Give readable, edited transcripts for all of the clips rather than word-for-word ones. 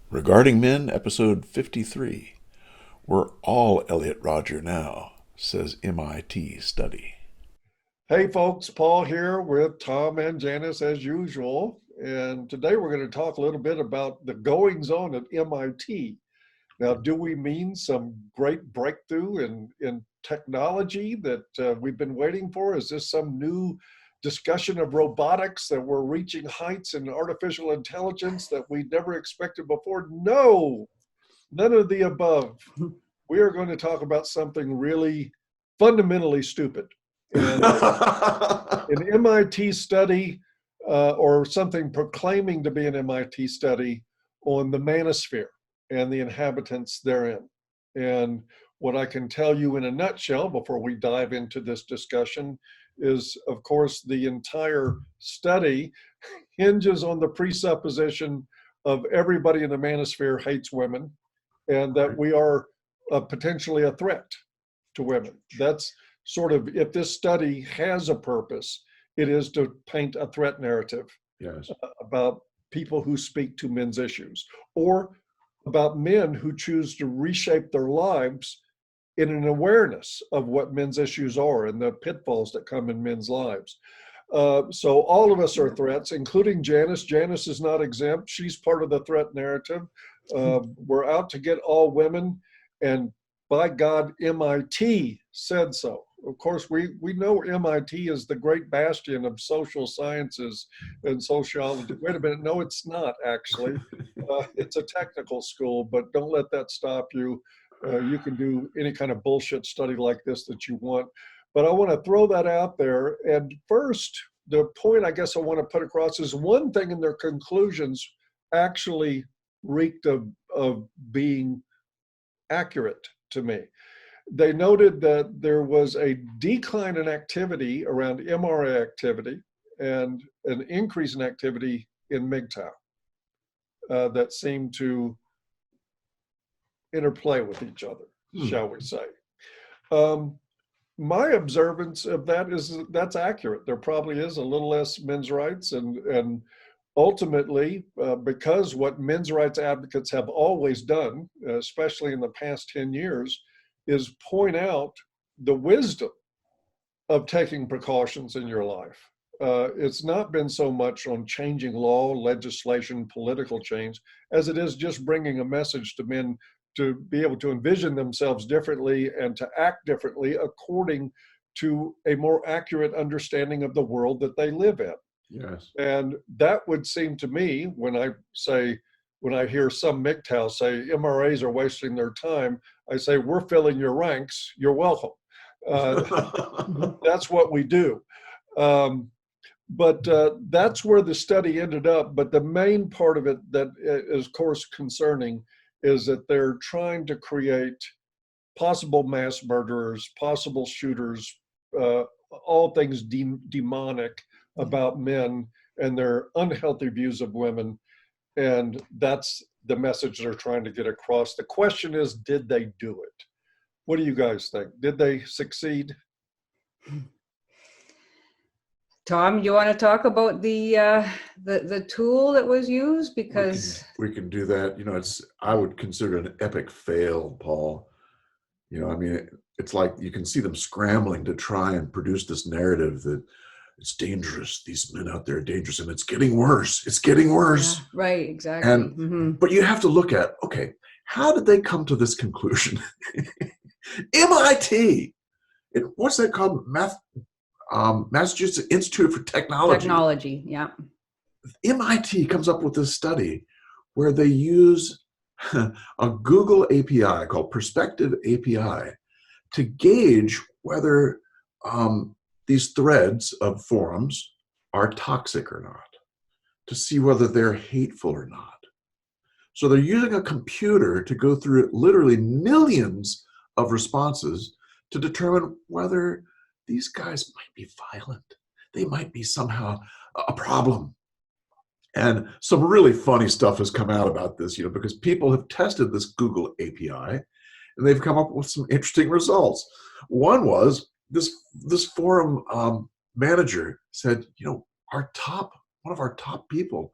Regarding Men, episode 53. We're all Elliot Rodger now, says MIT study. Hey folks, Paul here with Tom and Janice as usual. And today we're going to talk a little bit about the goings on at MIT. Now, do we mean some great breakthrough in technology that we've been waiting for? Is this some new discussion of robotics that we're reaching heights in artificial intelligence that we never expected before? No, none of the above. We are going to talk about something really fundamentally stupid. And an MIT study or something proclaiming to be an MIT study on the Manosphere and the inhabitants therein. And what I can tell you in a nutshell before we dive into this discussion is, of course, the entire study hinges on the presupposition of everybody in the Manosphere hates women and that we are potentially a threat to women. That's sort of, if this study has a purpose, it is to paint a threat narrative Yes. about people who speak to men's issues or about men who choose to reshape their lives in an awareness of what men's issues are and the pitfalls that come in men's lives. So all of us are threats, including Janice. Janice is not exempt. She's part of the threat narrative. We're out to get all women, and by God, MIT said so. Of course, we know MIT is the great bastion of social sciences and sociology. Wait a minute, no, it's not actually. It's a technical school, but don't let that stop you. You can do any kind of bullshit study like this that you want. But I want to throw that out there. And first, the point I guess I want to put across is one thing in their conclusions actually reeked of being accurate to me. They noted that there was a decline in activity around MRA activity and an increase in activity in MGTOW that seemed to interplay with each other, shall we say. My observance of that is that's accurate. There probably is a little less men's rights, and ultimately, because what men's rights advocates have always done, especially in the past 10 years, is point out the wisdom of taking precautions in your life. It's not been so much on changing law, legislation, political change, as it is just bringing a message to men to be able to envision themselves differently and to act differently according to a more accurate understanding of the world that they live in. Yes. And that would seem to me, when I hear some MGTOW say MRAs are wasting their time, I say, we're filling your ranks, you're welcome. That's what we do. But that's where the study ended up. But the main part of it that is, of course, concerning is that they're trying to create possible mass murderers, possible shooters, all things demonic about men and their unhealthy views of women. And that's the message they're trying to get across. The question is, did they do it? What do you guys think? Did they succeed? Tom, you want to talk about the tool that was used? Because we can do that. I would consider it an epic fail, Paul. I mean, it's like you can see them scrambling to try and produce this narrative that it's dangerous. These men out there are dangerous, and it's getting worse. It's getting worse. Yeah, right, exactly. And but you have to look at, okay, how did they come to this conclusion? MIT. What's that called? Massachusetts Institute for Technology. Technology, yeah. MIT comes up with this study where they use a Google API called Perspective API to gauge whether these threads of forums are toxic or not, to see whether they're hateful or not. So they're using a computer to go through literally millions of responses to determine whether these guys might be violent. They might be somehow a problem. And some really funny stuff has come out about this, because people have tested this Google API and they've come up with some interesting results. One was this forum manager said, one of our top people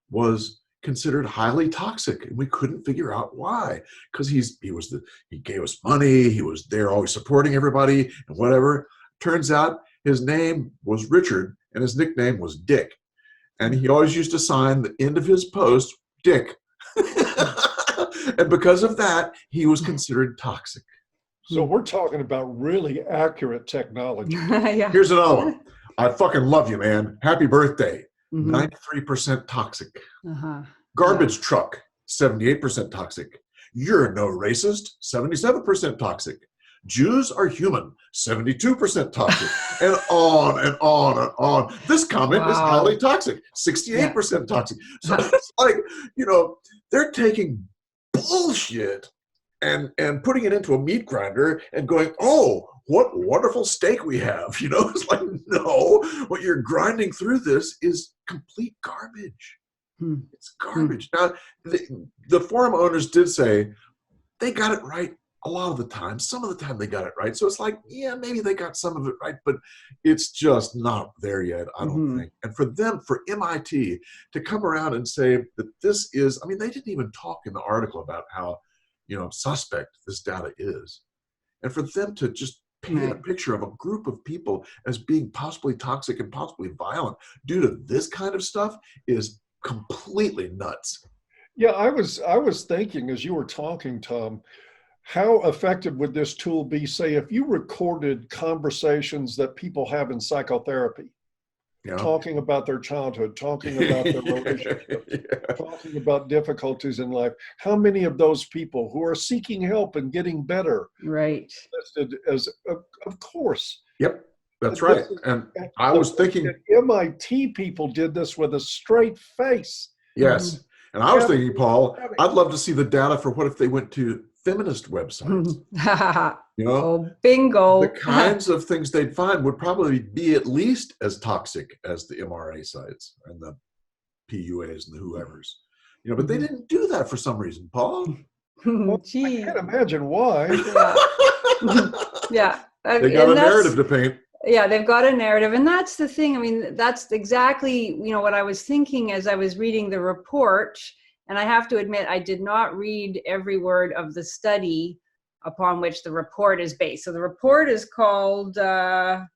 was considered highly toxic, and we couldn't figure out why. Because he gave us money, he was there always supporting everybody and whatever. Turns out his name was Richard and his nickname was Dick, and he always used to sign the end of his post Dick. And because of that, he was considered toxic. So we're talking about really accurate technology. Yeah. Here's another one. I fucking love you, man. Happy birthday. Mhm. 93% toxic. Uh-huh. Garbage truck, 78% toxic. You're no racist, 77% toxic. Jews are human, 72% toxic. And on and on and on. This comment is Wow. highly toxic, 68% toxic. So it's like, they're taking bullshit and putting it into a meat grinder and going, oh, what wonderful steak we have. It's like, no, what you're grinding through this is complete garbage. It's garbage. Now, the forum owners did say they got it right a lot of the time. Some of the time they got it right. So it's like, yeah, maybe they got some of it right, but it's just not there yet, I don't think. And for MIT to come around and say that this is, they didn't even talk in the article about how, suspect this data is. And for them to just paint a picture of a group of people as being possibly toxic and possibly violent due to this kind of stuff is completely nuts. Yeah, I was thinking as you were talking, Tom, how effective would this tool be, say, if you recorded conversations that people have in psychotherapy, talking about their childhood, talking about their relationships, talking about difficulties in life. How many of those people who are seeking help and getting better listed as, of course. Yep, that's right. And I was thinking MIT people did this with a straight face. Yes. And I was thinking, Paul, I'd love to see the data for what if they went to feminist websites. Oh, bingo. The kinds of things they'd find would probably be at least as toxic as the MRA sites and the PUAs and the whoever's. But they didn't do that for some reason, Paul. Well, I can't imagine why. Yeah. They got a narrative to paint. Yeah, they've got a narrative. And that's the thing. That's exactly, what I was thinking as I was reading the report. And I have to admit, I did not read every word of the study upon which the report is based. So the report is called, I've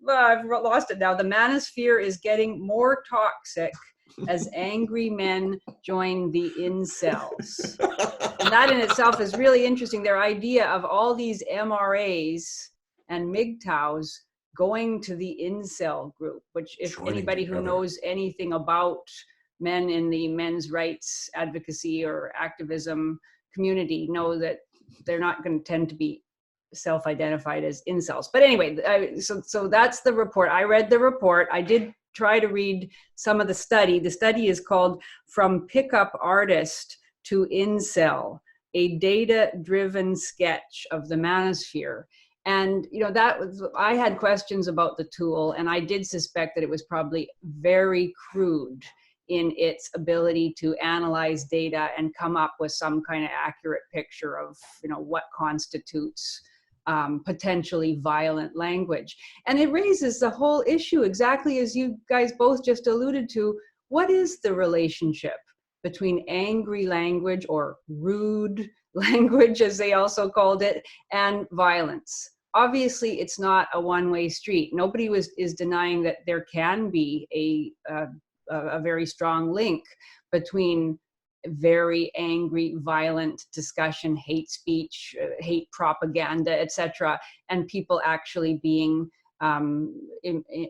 lost it now. The Manosphere is getting more toxic as angry men join the INCELs. And that in itself is really interesting. Their idea of all these MRAs and MGTOWs going to the INCEL group, which if anybody who knows anything about men in the men's rights advocacy or activism community know that they're not going to tend to be self-identified as incels. But anyway, so that's the report. I read the report. I did try to read some of the study. The study is called From Pickup Artist to Incel, a data-driven sketch of the manosphere. And, I had questions about the tool, and I did suspect that it was probably very crude in its ability to analyze data and come up with some kind of accurate picture of, what constitutes potentially violent language. And it raises the whole issue, exactly as you guys both just alluded to. What is the relationship between angry language or rude language, as they also called it, and violence? Obviously, it's not a one-way street. Nobody is denying that there can be a very strong link between very angry, violent discussion, hate speech, hate propaganda, etc., and people actually being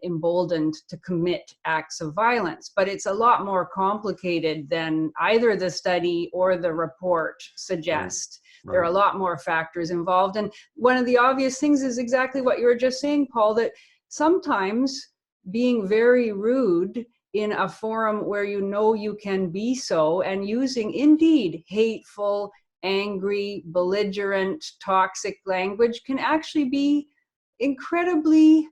emboldened to commit acts of violence. But it's a lot more complicated than either the study or the report suggest. Right. There are a lot more factors involved. And one of the obvious things is exactly what you were just saying, Paul, that sometimes being very rude in a forum where you can be so, and using indeed hateful, angry, belligerent, toxic language can actually be incredibly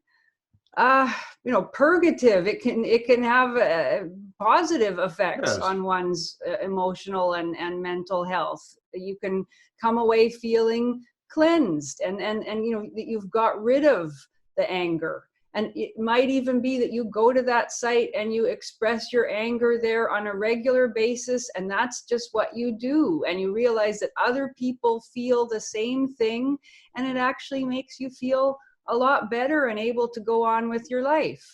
purgative. It can have positive effects on one's emotional and mental health. You can come away feeling cleansed and you've got rid of the anger And it might even be that you go to that site and you express your anger there on a regular basis, and that's just what you do. And you realize that other people feel the same thing, and it actually makes you feel a lot better and able to go on with your life.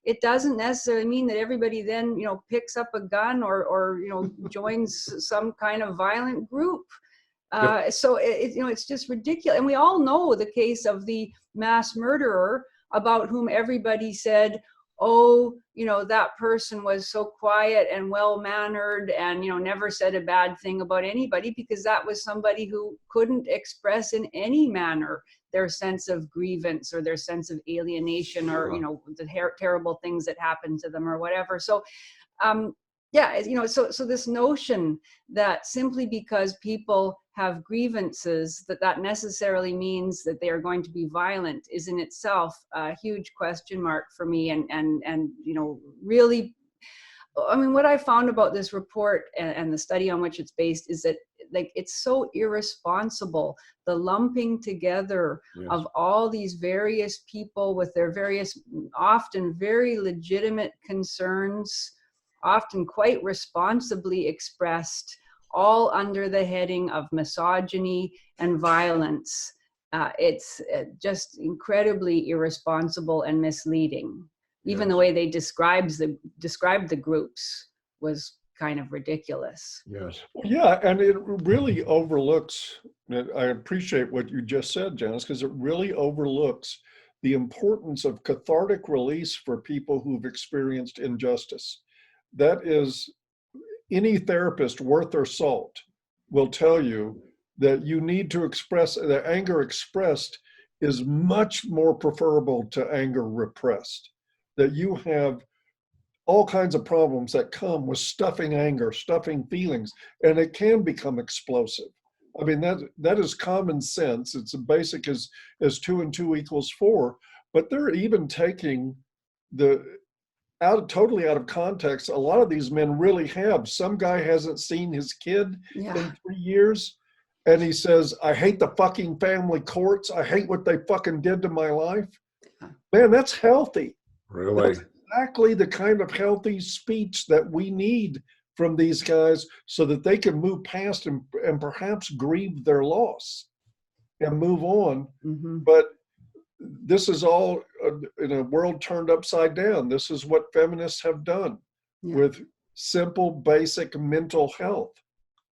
It doesn't necessarily mean that everybody then, picks up a gun or joins some kind of violent group. So it's just ridiculous. And we all know the case of the mass murderer, about whom everybody said, oh, that person was so quiet and well-mannered and, never said a bad thing about anybody, because that was somebody who couldn't express in any manner their sense of grievance or their sense of alienation or, the terrible things that happened to them or whatever. So, so this notion that simply because people have grievances, that necessarily means that they are going to be violent, is in itself a huge question mark for me. And really, I mean, what I found about this report and the study on which it's based is that, it's so irresponsible, the lumping together of all these various people with their various, often very legitimate concerns, often quite responsibly expressed, all under the heading of misogyny and violence. It's just incredibly irresponsible and misleading. Even the way they described the groups was kind of ridiculous. Yes. Yeah, and it really overlooks, I appreciate what you just said, Janice, because it really overlooks the importance of cathartic release for people who've experienced injustice. That is, any therapist worth their salt will tell you that you need to express, that anger expressed is much more preferable to anger repressed. That you have all kinds of problems that come with stuffing anger, stuffing feelings, and it can become explosive. I mean, that is common sense. It's as basic as 2 and 2 equals 4, but they're even taking totally out of context. A lot of these men really have. Some guy hasn't seen his kid in 3 years, and he says, I hate the fucking family courts. I hate what they fucking did to my life. Man, that's healthy. Really? That's exactly the kind of healthy speech that we need from these guys so that they can move past and perhaps grieve their loss and move on. Mm-hmm. But this is all in a world turned upside down. This is what feminists have done with simple, basic mental health,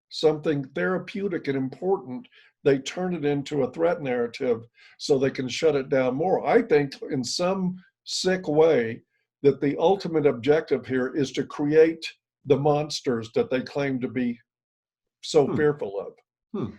something therapeutic and important. They turn it into a threat narrative so they can shut it down more. I think in some sick way that the ultimate objective here is to create the monsters that they claim to be so fearful of.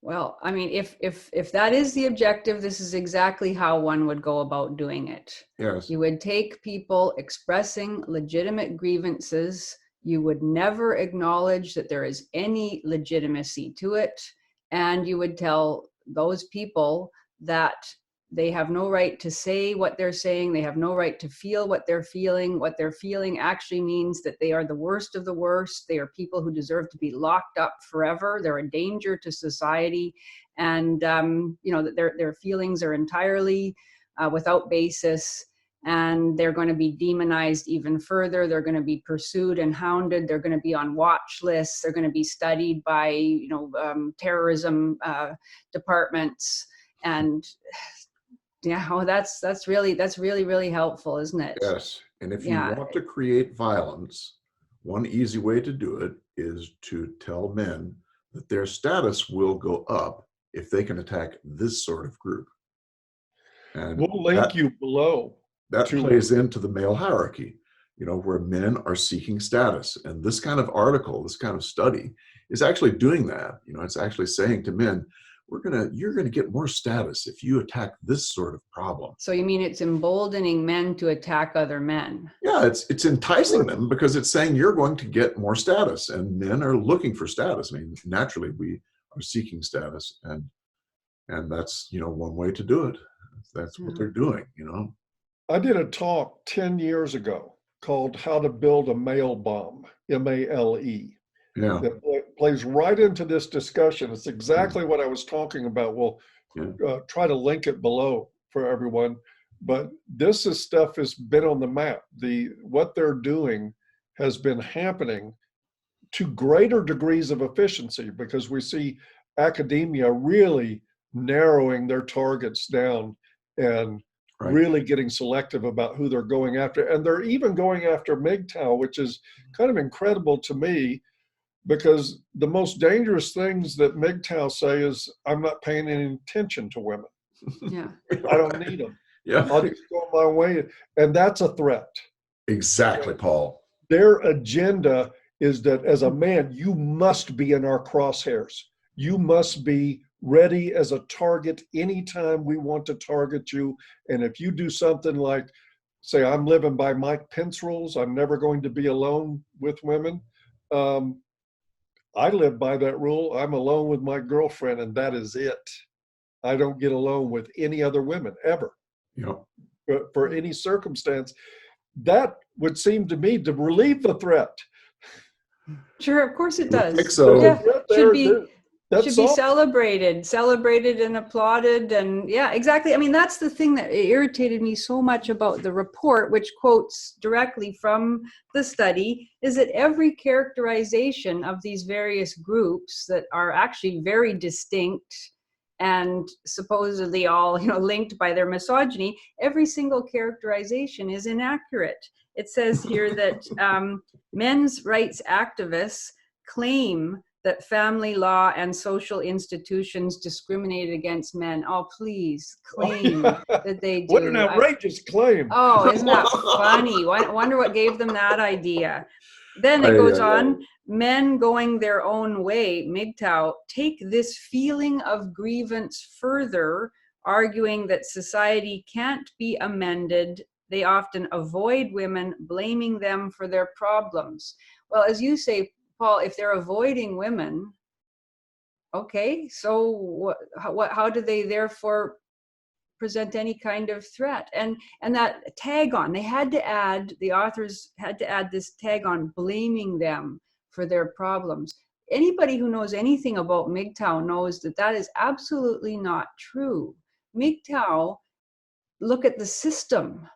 Well, I mean, if that is the objective, this is exactly how one would go about doing it. Yes. You would take people expressing legitimate grievances. You would never acknowledge that there is any legitimacy to it. And you would tell those people that they have no right to say what they're saying. They have no right to feel what they're feeling. What they're feeling actually means that they are the worst of the worst. They are people who deserve to be locked up forever. They're a danger to society. And, that their feelings are entirely without basis. And they're going to be demonized even further. They're going to be pursued and hounded. They're going to be on watch lists. They're going to be studied by, terrorism departments. And that's really helpful, isn't it? Yes. And if you want to create violence, one easy way to do it is to tell men that their status will go up if they can attack this sort of group. And we'll link you below. That plays into the male hierarchy, where men are seeking status. And this kind of article, this kind of study is actually doing that. It's actually saying to men, you're gonna get more status if you attack this sort of problem. So you mean it's emboldening men to attack other men? Yeah, it's enticing them because it's saying you're going to get more status, and men are looking for status. I mean, naturally we are seeking status, and that's one way to do it. That's what they're doing. I did a talk 10 years ago called "How to Build a Male Bomb," MALE. Yeah. That plays right into this discussion. It's exactly what I was talking about. We'll try to link it below for everyone. But this is stuff has been on the map. What they're doing has been happening to greater degrees of efficiency, because we see academia really narrowing their targets down and Right. really getting selective about who they're going after. And they're even going after MGTOW, which is kind of incredible to me, because the most dangerous things that MGTOW say is, I'm not paying any attention to women. Yeah. I don't need them. Yeah. I'll just go my way. And that's a threat. Exactly, Paul. Their agenda is that as a man, you must be in our crosshairs. You must be ready as a target anytime we want to target you. And if you do something like, say, I'm living by Mike Pence rules, I'm never going to be alone with women. I live by that rule. I'm alone with my girlfriend, and that is it. I don't get alone with any other women ever. Yeah. But for any circumstance, that would seem to me to relieve the threat. Sure, of course it I does. think so. Yeah, There- should be that's celebrated and applauded. And yeah, exactly. I mean, that's the thing that irritated me so much about the report, which quotes directly from the study, is that every characterization of these various groups that are actually very distinct and supposedly all, linked by their misogyny, every single characterization is inaccurate. It says here that men's rights activists claim that family law and social institutions discriminate against men. Oh, please, claim that they do. What an outrageous claim. Oh, isn't that funny? Wonder what gave them that idea. Then it goes on, men going their own way, MGTOW, take this feeling of grievance further, arguing that society can't be amended. They often avoid women, blaming them for their problems. Well, as you say, Paul, if they're avoiding women, okay, so how do they therefore present any kind of threat? And that tag on, the authors had to add this tag on, blaming them for their problems. Anybody who knows anything about MGTOW knows that that is absolutely not true. MGTOW look at the system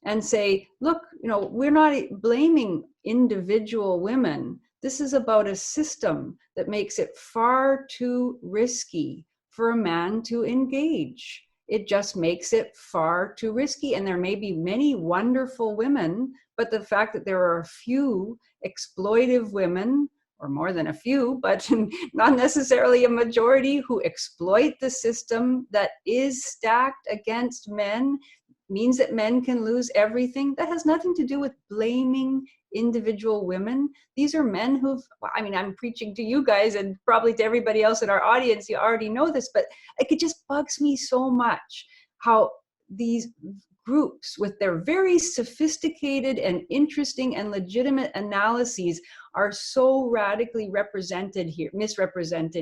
and say, look, we're not blaming individual women. This is about a system that makes it far too risky for a man to engage. It just makes it far too risky. And there may be many wonderful women, but the fact that there are a few exploitive women, or more than a few, but not necessarily a majority, who exploit the system that is stacked against men, means that men can lose everything. That has nothing to do with blaming individual women. These are men I'm preaching to you guys and probably to everybody else in our audience, you already know this, but it just bugs me so much how these groups with their very sophisticated and interesting and legitimate analyses are so radically misrepresented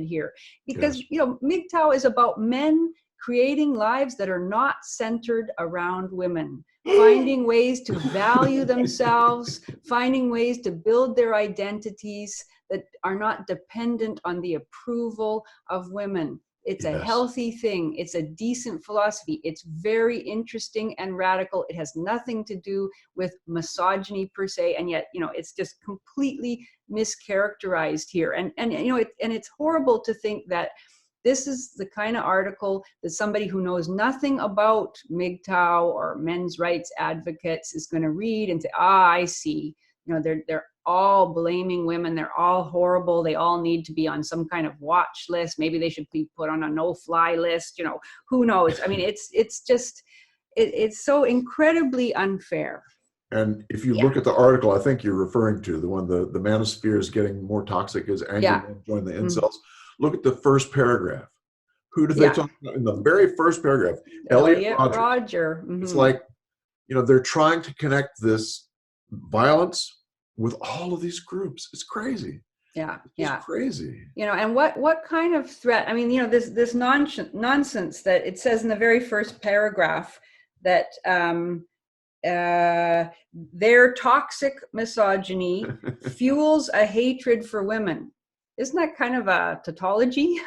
here. Because, MGTOW is about men creating lives that are not centered around women, finding ways to value themselves, finding ways to build their identities that are not dependent on the approval of women. It's a healthy thing. It's a decent philosophy. It's very interesting and radical. It has nothing to do with misogyny per se, and yet, it's just completely mischaracterized here. And it's horrible to think that this is the kind of article that somebody who knows nothing about MGTOW or men's rights advocates is going to read and say, I see, they're all blaming women. They're all horrible. They all need to be on some kind of watch list. Maybe they should be put on a no-fly list. Who knows? I mean, it's so incredibly unfair. And if you look at the article, I think you're referring to the one, the Manosphere is getting more toxic as angry men join the incels. Look at the first paragraph. Who do they talk about in the very first paragraph? Elliot Rodger. It's like, they're trying to connect this violence with all of these groups. It's crazy. It's crazy. And what kind of threat? I mean, this nonsense that it says in the very first paragraph that their toxic misogyny fuels a hatred for women. Isn't that kind of a tautology?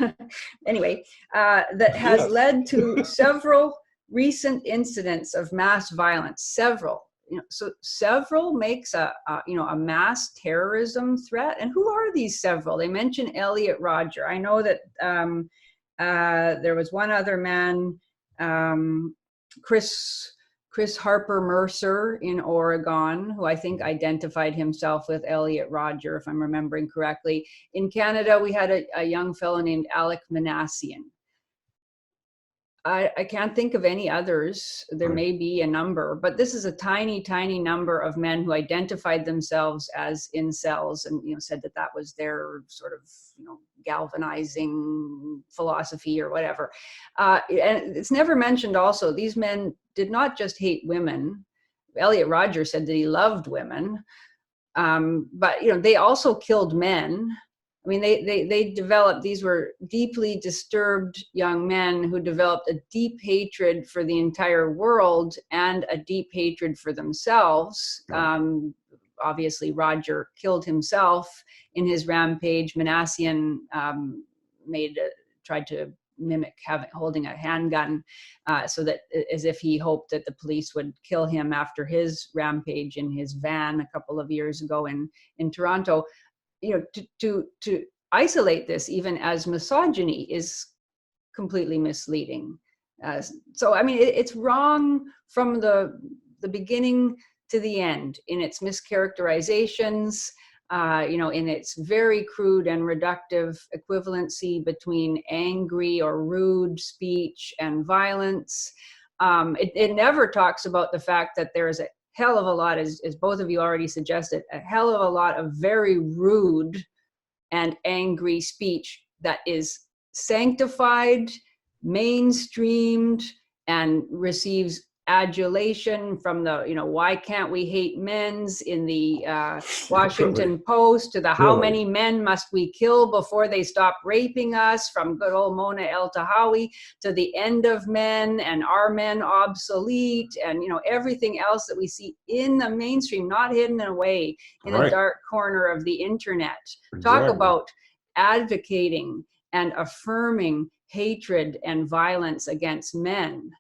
Anyway, that has led to several recent incidents of mass violence, several. So several makes a mass terrorism threat. And who are these several? They mention Elliot Rodger. I know that there was one other man, Chris Harper Mercer in Oregon, who I think identified himself with Elliot Rodger, if I'm remembering correctly. In Canada, we had a young fellow named Alec Manassian. I can't think of any others. There may be a number, but this is a tiny, tiny number of men who identified themselves as incels and said that was their sort of galvanizing philosophy or whatever. And it's never mentioned also, these men did not just hate women. Elliot Rodger said that he loved women, but they also killed men. I mean, they developed, these were deeply disturbed young men who developed a deep hatred for the entire world and a deep hatred for themselves. Obviously, Rodger killed himself in his rampage. Manassian tried to mimic holding a handgun so that as if he hoped that the police would kill him after his rampage in his van a couple of years ago in Toronto. To isolate this even as misogyny is completely misleading. So, I mean, it's wrong from the beginning to the end in its mischaracterizations, in its very crude and reductive equivalency between angry or rude speech and violence. It never talks about the fact that there is a hell of a lot, as both of you already suggested, a hell of a lot of very rude and angry speech that is sanctified, mainstreamed, and receives adulation from the, why can't we hate men's in the Washington Post, to the how many men must we kill before they stop raping us, from good old Mona El Tahawi, to the end of men and are men obsolete, and everything else that we see in the mainstream, not hidden away in a dark corner of the internet. Talk about advocating and affirming hatred and violence against men.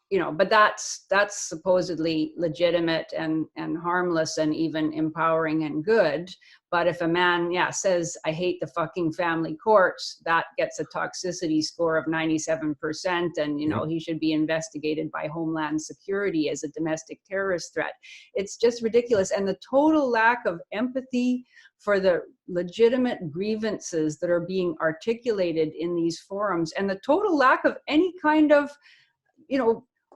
But that's supposedly legitimate and harmless and even empowering and good. But if a man, says, I hate the fucking family courts, that gets a toxicity score of 97%. And, he should be investigated by Homeland Security as a domestic terrorist threat. It's just ridiculous. And the total lack of empathy for the legitimate grievances that are being articulated in these forums, and the total lack of any kind of,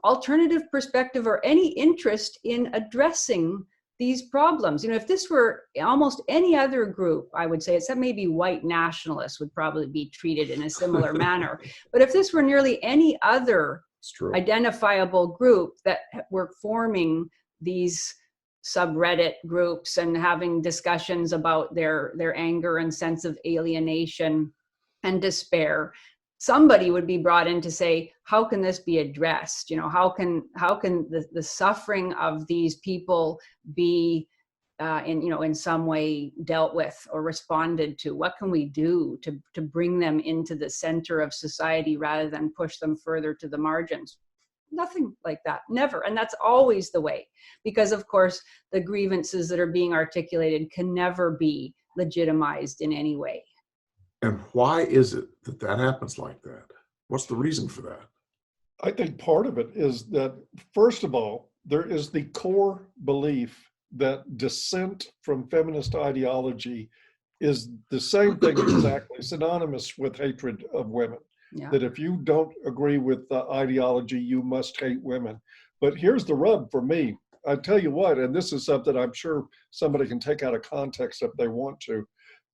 alternative perspective or any interest in addressing these problems. If this were almost any other group, I would say, except maybe white nationalists would probably be treated in a similar manner. But if this were nearly any other identifiable group that were forming these subreddit groups and having discussions about their anger and sense of alienation and despair, somebody would be brought in to say, how can this be addressed? How can the suffering of these people be in some way dealt with or responded to? What can we do to bring them into the center of society rather than push them further to the margins? Nothing like that, never. And that's always the way, because of course the grievances that are being articulated can never be legitimized in any way. And why is it that happens like that? What's the reason for that? I think part of it is that, first of all, there is the core belief that dissent from feminist ideology is the same thing exactly, synonymous with hatred of women. Yeah. That if you don't agree with the ideology, you must hate women. But here's the rub for me. I tell you what, and this is something I'm sure somebody can take out of context if they want to.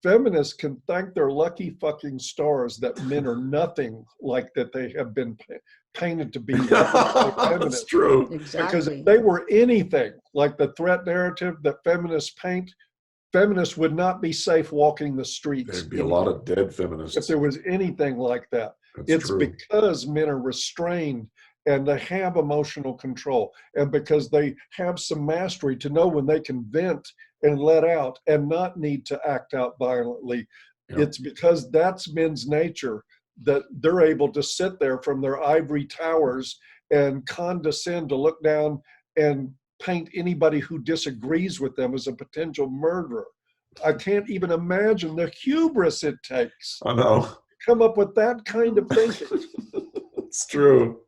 Feminists can thank their lucky fucking stars that men are nothing like that they have been painted to be. That's true. Exactly. Because if they were anything like the threat narrative that feminists paint, feminists would not be safe walking the streets. There'd be a lot of dead feminists. If there was anything like that. It's true. Because men are restrained and they have emotional control, and because they have some mastery to know when they can vent and let out and not need to act out violently. Yep. It's because that's men's nature that they're able to sit there from their ivory towers and condescend to look down and paint anybody who disagrees with them as a potential murderer. I can't even imagine the hubris it takes I know. to come up with that kind of thinking. It's true.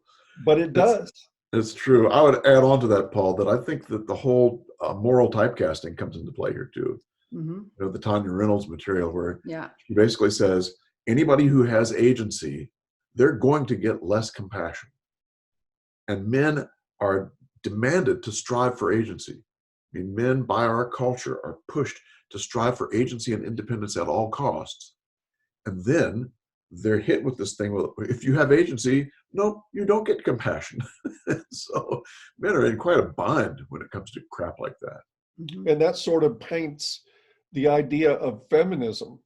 But it does. It's true. I would add on to that, Paul, that I think that the whole moral typecasting comes into play here too. Mm-hmm. You know, the Tanya Reynolds material where Yeah. she basically says anybody who has agency, they're going to get less compassion. And men are demanded to strive for agency. I mean, men by our culture are pushed to strive for agency and independence at all costs. And then they're hit with this thing, well, if you have agency, no, you don't get compassion. So men are in quite a bind when it comes to crap like that. Mm-hmm. And that sort of paints the idea of feminism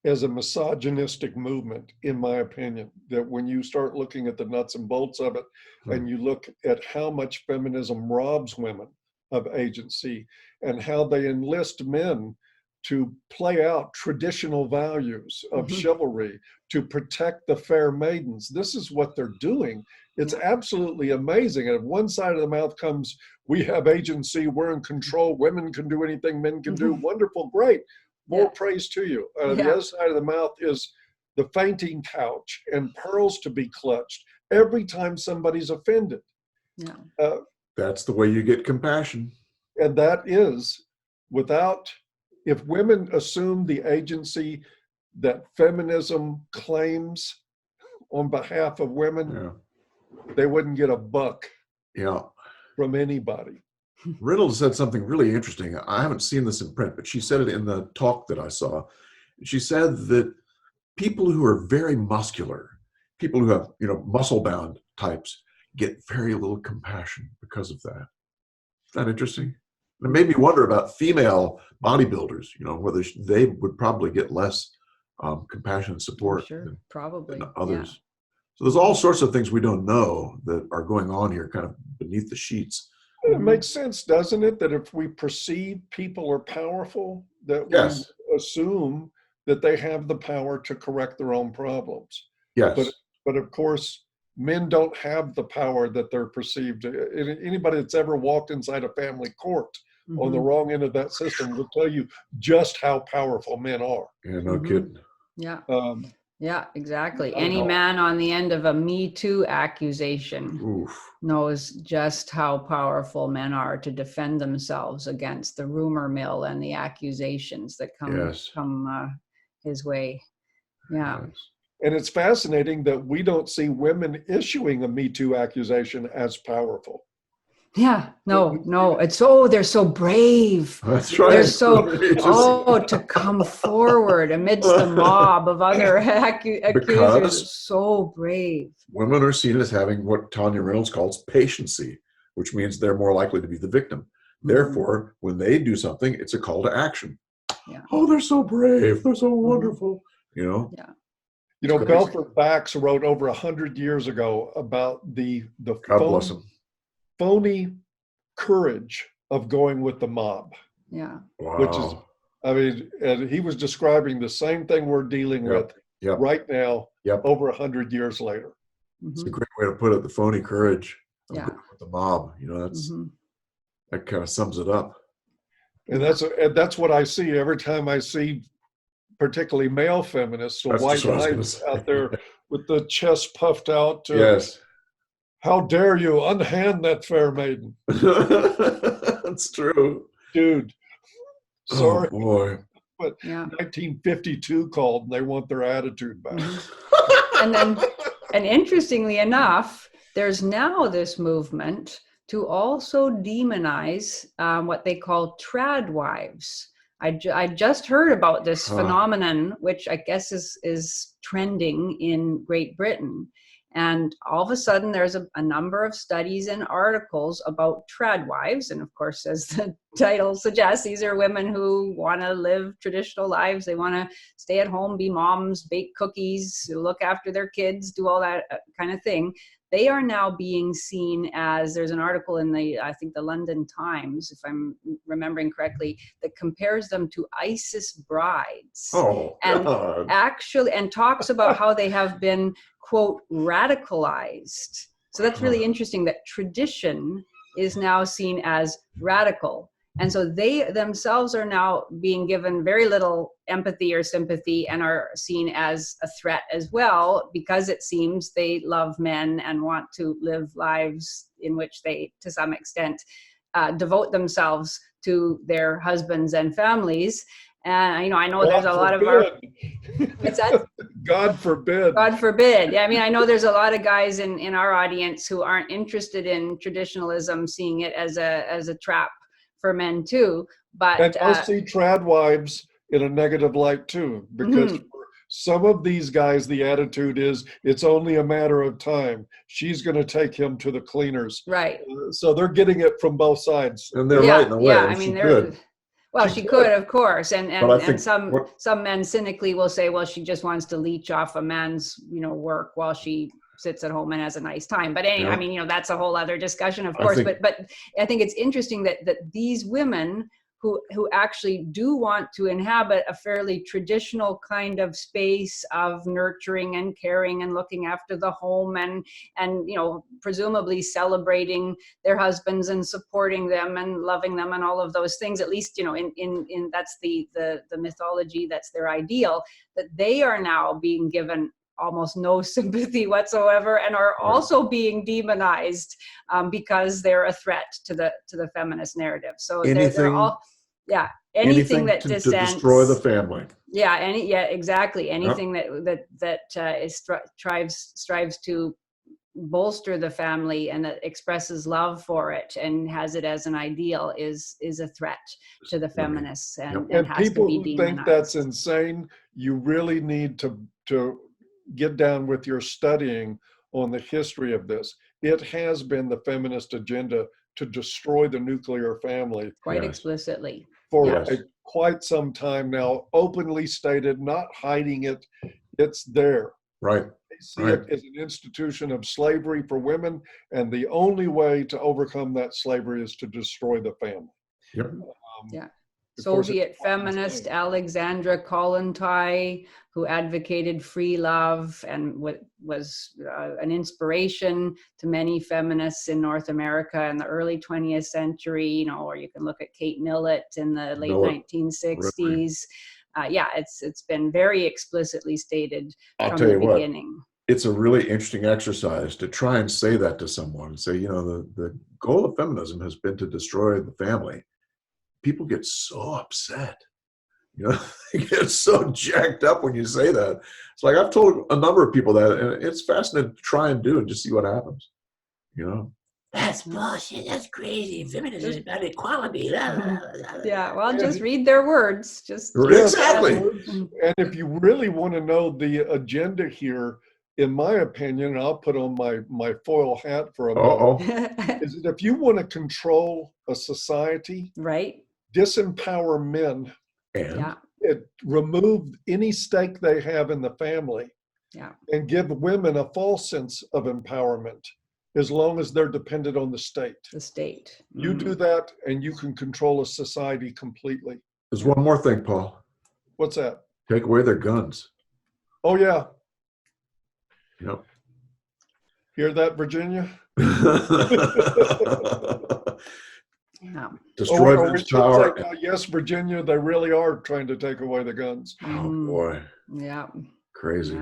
as a misogynistic movement, in my opinion, that when you start looking at the nuts and bolts of it, and you look at how much feminism robs women of agency and how they enlist men to play out traditional values of chivalry, to protect the fair maidens. This is what they're doing. It's absolutely amazing. And if one side of the mouth comes, we have agency, we're in control, women can do anything men can do, wonderful, great, more praise to you. The other side of the mouth is the fainting couch and pearls to be clutched every time somebody's offended. Yeah. That's the way you get compassion. And that is without, if women assume the agency that feminism claims on behalf of women, they wouldn't get a buck from anybody. Reynolds said something really interesting. I haven't seen this in print, but she said it in the talk that I saw. She said that people who are very muscular, people who have, muscle-bound types, get very little compassion because of that. Isn't that interesting? It made me wonder about female bodybuilders, whether they would probably get less compassion and support than others. So there's all sorts of things we don't know that are going on here kind of beneath the sheets. It makes sense, doesn't it, that if we perceive people are powerful, that we assume that they have the power to correct their own problems. Yes. But of course, men don't have the power that they're perceived. Anybody that's ever walked inside a family court on the wrong end of that system will tell you just how powerful men are. Yeah, no kidding. Yeah. Yeah, exactly. Any man on the end of a Me Too accusation knows just how powerful men are to defend themselves against the rumor mill and the accusations that come his way. Yeah. Yes. And it's fascinating that we don't see women issuing a Me Too accusation as powerful. Yeah, no, it's they're so brave. That's right. They're so to come forward amidst the mob of other accusers. So brave. Women are seen as having what Tanya Reynolds calls patiency, which means they're more likely to be the victim. Therefore, when they do something, it's a call to action. Yeah. Oh, they're so brave. They're so wonderful. Yeah. Belford Bax wrote over 100 years ago about the God bless him. Phony courage of going with the mob. Yeah. Wow. Which is, and he was describing the same thing we're dealing with right now, over 100 years later. It's a great way to put it, the phony courage of Yeah. going with the mob. That's that kind of sums it up. And that's what I see every time I see particularly male feminists or white knights out there with the chest puffed out. Yes. How dare you unhand that fair maiden? That's true. Dude, sorry. Oh, boy. But 1952 called and they want their attitude back. And interestingly enough, there's now this movement to also demonize what they call trad wives. I just heard about this phenomenon, which I guess is trending in Great Britain. And all of a sudden, there's a number of studies and articles about trad wives. And of course, as the title suggests, these are women who want to live traditional lives. They want to stay at home, be moms, bake cookies, look after their kids, do all that kind of thing. They are now being seen as, there's an article in I think the London Times, if I'm remembering correctly, that compares them to ISIS brides. And talks about how they have been, quote, radicalized. So that's really interesting that tradition is now seen as radical. And so they themselves are now being given very little empathy or sympathy and are seen as a threat as well, because it seems they love men and want to live lives in which they, to some extent, devote themselves to their husbands and families. And, I know there's a lot of our... What's that? God forbid. God forbid. Yeah, I mean, I know there's a lot of guys in our audience who aren't interested in traditionalism, seeing it as a trap for men too. But and I'll see trad wives in a negative light too, because for some of these guys, the attitude is it's only a matter of time. She's going to take him to the cleaners. Right. So they're getting it from both sides. And they're right in a way. Yeah, I mean, she could, of course, and some men cynically will say, well, she just wants to leech off a man's work while she sits at home and has a nice time. But anyway, I mean, that's a whole other discussion, of course. But I think it's interesting that these women who actually do want to inhabit a fairly traditional kind of space of nurturing and caring and looking after the home and presumably celebrating their husbands and supporting them and loving them and all of those things, at least in that's the mythology, that's their ideal, that they are now being given almost no sympathy whatsoever and are also being demonized because they're a threat to the feminist narrative. So they're all anything that to destroy the family. Exactly. Anything that strives to bolster the family and that expresses love for it and has it as an ideal is a threat to the feminists and has people to be who demonized. think that's insane, you really need to get down with your studying on the history of this. It has been the feminist agenda to destroy the nuclear family quite explicitly for quite some time now, openly stated, not hiding it. It's there. Right. They see it as an institution of slavery for women, and the only way to overcome that slavery is to destroy the family. Yep. Soviet feminist Alexandra Kollontai, who advocated free love and was an inspiration to many feminists in North America in the early 20th century, or you can look at Kate Millett in the late 1960s. It's been very explicitly stated from the beginning. It's a really interesting exercise to try and say that to someone and say, the goal of feminism has been to destroy the family. People get so upset, they get so jacked up when you say that. It's like I've told a number of people that, and it's fascinating to try and do and just see what happens. That's bullshit. That's crazy. Feminism is about equality. Just read their words. Exactly. And if you really want to know the agenda here, in my opinion, and I'll put on my foil hat for a moment, is that if you want to control a society, disempower men, and remove any stake they have in the family, and give women a false sense of empowerment, as long as they're dependent on the state. You do that, and you can control a society completely. There's one more thing, Paul. What's that? Take away their guns. Oh, yeah. Yep. Hear that, Virginia? Destroy men's power. Yes, Virginia, they really are trying to take away the guns. Oh, boy. Yeah. Crazy.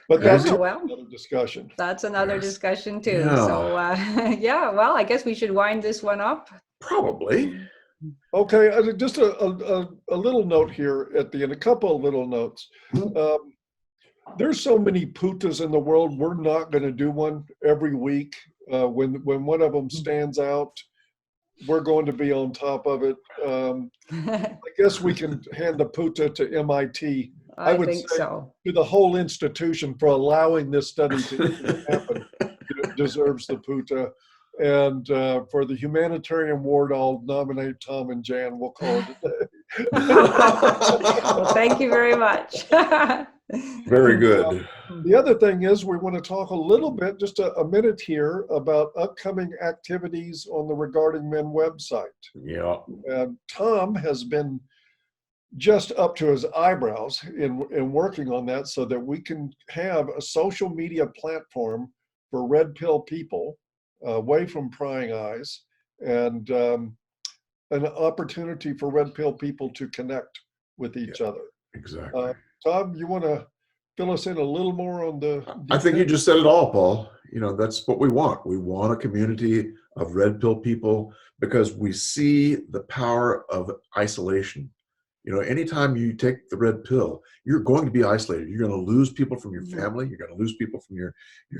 But that's another discussion. That's another discussion too. So, I guess we should wind this one up. Probably. Okay, just a little note here at the end, a couple of little notes. There's so many putas in the world. We're not going to do one every week. When one of them stands out, we're going to be on top of it. I guess we can hand the puta to MIT. I would think say so. To the whole institution for allowing this study to happen. It deserves the puta. And for the humanitarian award, I'll nominate Tom and Jan. We'll call it a day. Well, thank you very much. Very good. The other thing is we want to talk a little bit, just a minute here, about upcoming activities on the Regarding Men website. Yeah. Tom has been just up to his eyebrows in working on that so that we can have a social media platform for red pill people, away from prying eyes, and an opportunity for red pill people to connect with each other. Exactly. Tom, you want to fill us in a little more on the I think you details? just said it all, Paul. You know, that's what we want. We want a community of red pill people because we see the power of isolation. You know, anytime you take the red pill, you're going to be isolated. You're going to lose people from your family. You're going to lose people from your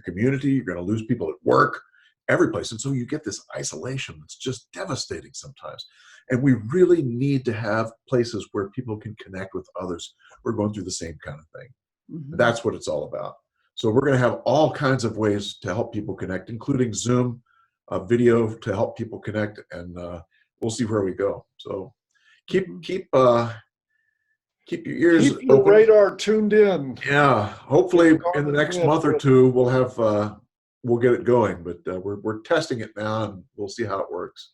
community. You're going to lose people at work, every place. And so you get this isolation that's just devastating sometimes. And we really need to have places where people can connect with others who are going through the same kind of thing. That's what it's all about. So we're going to have all kinds of ways to help people connect, including Zoom, video to help people connect, and we'll see where we go. So keep your ears Keep your open. radar tuned in. Yeah, hopefully in the next month or two we'll have we'll get it going. But we're testing it now, and we'll see how it works.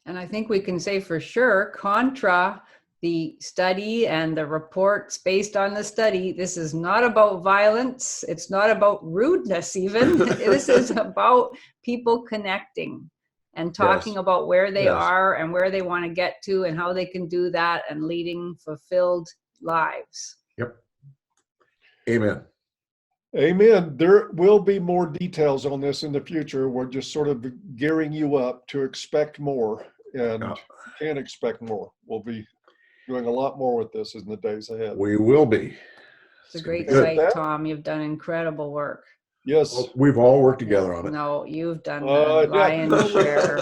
And I think we can say for sure, contra the study and the reports based on the study, this is not about violence. It's not about rudeness even. This is about people connecting and talking about where they are and where they want to get to and how they can do that and leading fulfilled lives. Yep. Amen. Amen. There will be more details on this in the future. We're just sort of gearing you up to expect more, and you can expect more. We'll be doing a lot more with this in the days ahead. We will be. It's a great good. site, Tom. You've done incredible work. Yes. Well, we've all worked together on it. No, you've done the lion's share.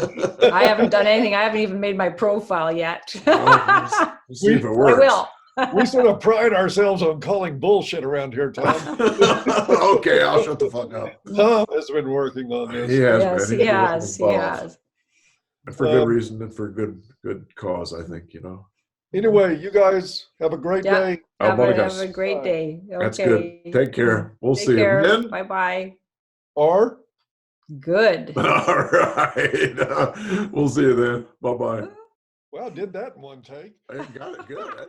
I haven't done anything. I haven't even made my profile yet. We'll see if it works. I will. We sort of pride ourselves on calling bullshit around here, Tom. Okay, I'll shut the fuck up. Tom has been working on this. He has Yes, been. he He's been has. He involved. has. And for good reason and for good cause, I think, you know. Anyway, you guys have a great day. Have a great day. Okay. That's good. Take care. We'll Take see care. you. Men? Bye-bye. Or Good. All right. We'll see you then. Bye-bye. well, I did that in one take. I got it good.